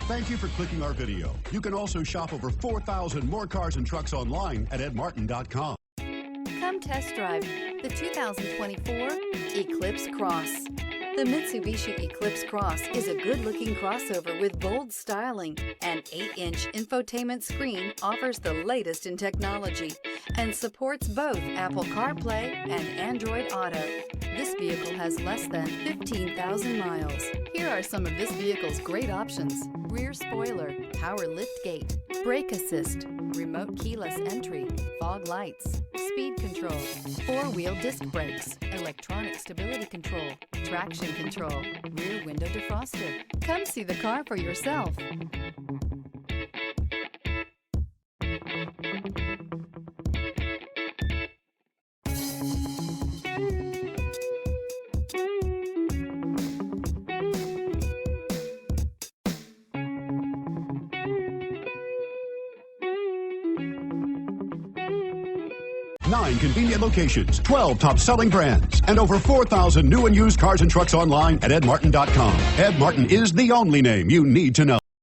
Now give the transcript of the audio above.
Thank you for clicking our video. You can also shop over 4,000 more cars and trucks online at edmartin.com. Come test drive the 2024 Eclipse Cross. The Mitsubishi Eclipse Cross is a good-looking crossover with bold styling. An 8-inch infotainment screen offers the latest in technology and supports both Apple CarPlay and Android Auto. This vehicle has less than 15,000 miles. Here are some of this vehicle's great options: rear spoiler, power liftgate, brake assist, remote keyless entry, fog lights, speed control, 4-wheel disc brakes, electronic stability control, traction control, rear window defroster. Come see the car for yourself. Nine convenient locations, 12 top-selling brands, and over 4,000 new and used cars and trucks online at edmartin.com. Ed Martin is the only name you need to know.